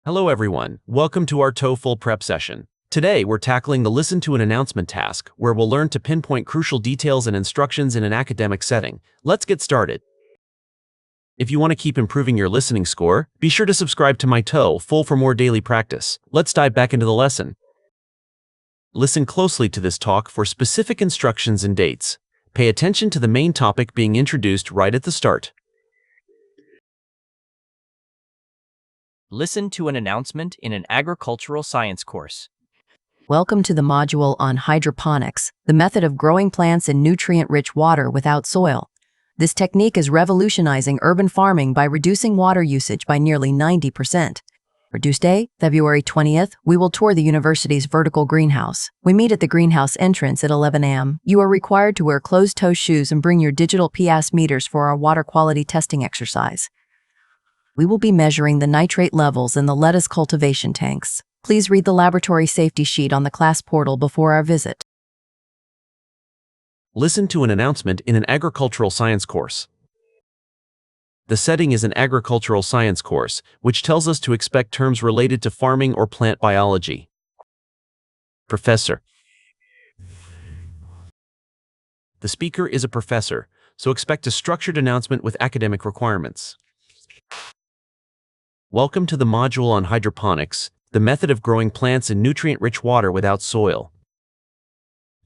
Hello everyone, welcome to our TOEFL prep session. Today we're tackling the Listen to an Announcement task, where we'll learn to pinpoint crucial details and instructions in an academic setting. Let's get started. If you want to keep improving your listening score, be sure to subscribe to myTOEFL for more daily practice. Let's dive back into the lesson. Listen closely to this talk for specific instructions and dates. Pay attention to the main topic being introduced right at the start. Listen to an announcement in an agricultural science course. Welcome to the module on hydroponics, the method of growing plants in nutrient-rich water without soil. This technique is revolutionizing urban farming by reducing water usage by nearly 90%. Produce Day, February 20th, we will tour the university's vertical greenhouse. We meet at the greenhouse entrance at 11 a.m. You are required to wear closed-toe shoes and bring your digital PS meters for our water quality testing exercise. We will be measuring the nitrate levels in the lettuce cultivation tanks. Please read the laboratory safety sheet on the class portal before our visit. Listen to an announcement in an agricultural science course. The setting is an agricultural science course, which tells us to expect terms related to farming or plant biology. Professor. The speaker is a professor, so expect a structured announcement with academic requirements. Welcome to the module on hydroponics, the method of growing plants in nutrient-rich water without soil.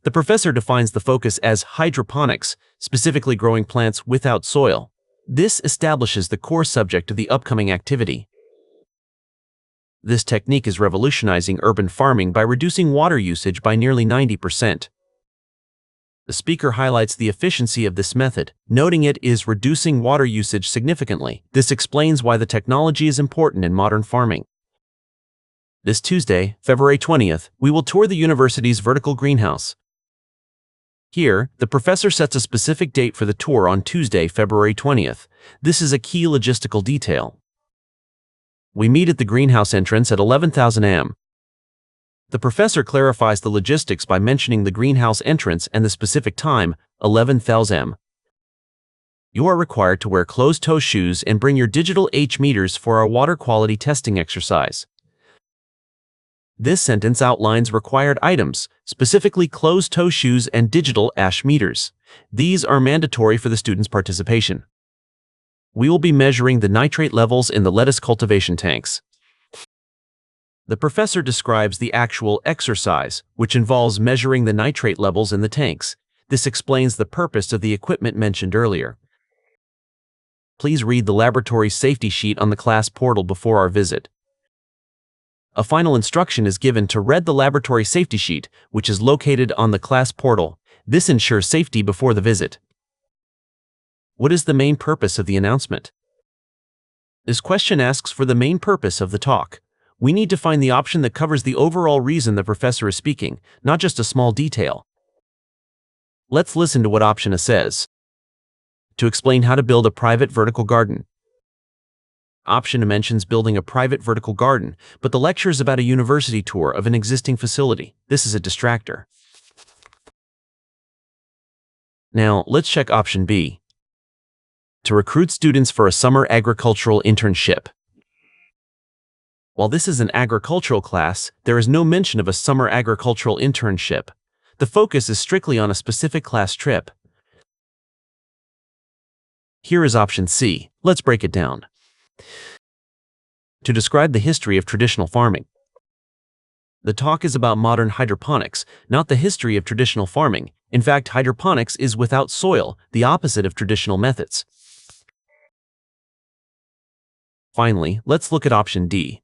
The professor defines the focus as hydroponics, specifically growing plants without soil. This establishes the core subject of the upcoming activity. This technique is revolutionizing urban farming by reducing water usage by nearly 90%. The speaker highlights the efficiency of this method, noting it is reducing water usage significantly. This explains why the technology is important in modern farming. This Tuesday, February 20th, we will tour the university's vertical greenhouse. Here, the professor sets a specific date for the tour on Tuesday, February 20th. This is a key logistical detail. We meet at the greenhouse entrance at 11:00 a.m. The professor clarifies the logistics by mentioning the greenhouse entrance and the specific time, 11:00 a.m. You are required to wear closed-toe shoes and bring your digital H meters for our water quality testing exercise. This sentence outlines required items, specifically closed-toe shoes and digital ash meters. These are mandatory for the students' participation. We will be measuring the nitrate levels in the lettuce cultivation tanks. The professor describes the actual exercise, which involves measuring the nitrate levels in the tanks. This explains the purpose of the equipment mentioned earlier. Please read the laboratory safety sheet on the class portal before our visit. A final instruction is given to read the laboratory safety sheet, which is located on the class portal. This ensures safety before the visit. What is the main purpose of the announcement? This question asks for the main purpose of the talk. We need to find the option that covers the overall reason the professor is speaking, not just a small detail. Let's listen to what option A says. To explain how to build a private vertical garden. Option A mentions building a private vertical garden, but the lecture is about a university tour of an existing facility. This is a distractor. Now, let's check option B. To recruit students for a summer agricultural internship. While this is an agricultural class, there is no mention of a summer agricultural internship. The focus is strictly on a specific class trip. Here is option C. Let's break it down. To describe the history of traditional farming. The talk is about modern hydroponics, not the history of traditional farming. In fact, hydroponics is without soil, the opposite of traditional methods. Finally, let's look at option D.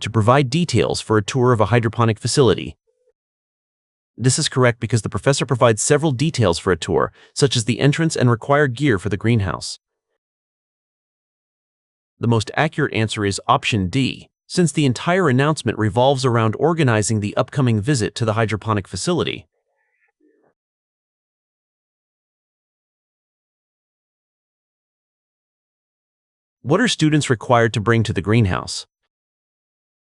To provide details for a tour of a hydroponic facility. This is correct because the professor provides several details for a tour, such as the entrance and required gear for the greenhouse. The most accurate answer is option D, since the entire announcement revolves around organizing the upcoming visit to the hydroponic facility. What are students required to bring to the greenhouse?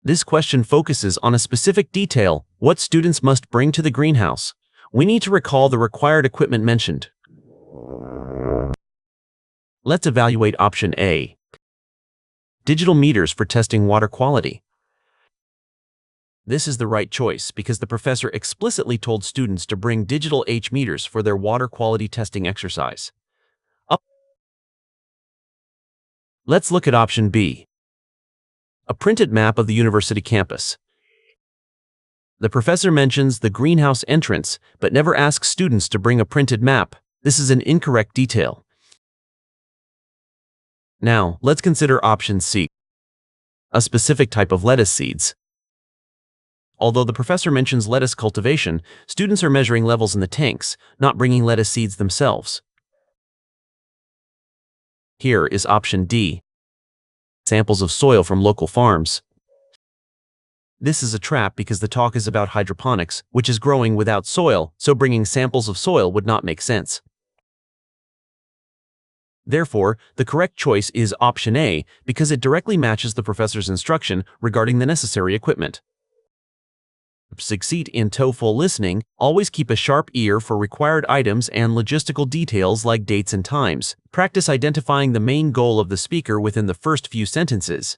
This question focuses on a specific detail: what students must bring to the greenhouse. We need to recall the required equipment mentioned. Let's evaluate option A. digital meters for testing water quality. This is the right choice because the professor explicitly told students to bring digital H meters for their water quality testing exercise. Let's look at option B. A printed map of the university campus. The professor mentions the greenhouse entrance, but never asks students to bring a printed map. This is an incorrect detail. Now, let's consider option C. A specific type of lettuce seeds. Although the professor mentions lettuce cultivation, students are measuring levels in the tanks, not bringing lettuce seeds themselves. Here is option D. Samples of soil from local farms. This is a trap because the talk is about hydroponics, which is growing without soil, so bringing samples of soil would not make sense. Therefore, the correct choice is option A because it directly matches the professor's instruction regarding the necessary equipment. To succeed in TOEFL listening, always keep a sharp ear for required items and logistical details like dates and times. Practice identifying the main goal of the speaker within the first few sentences.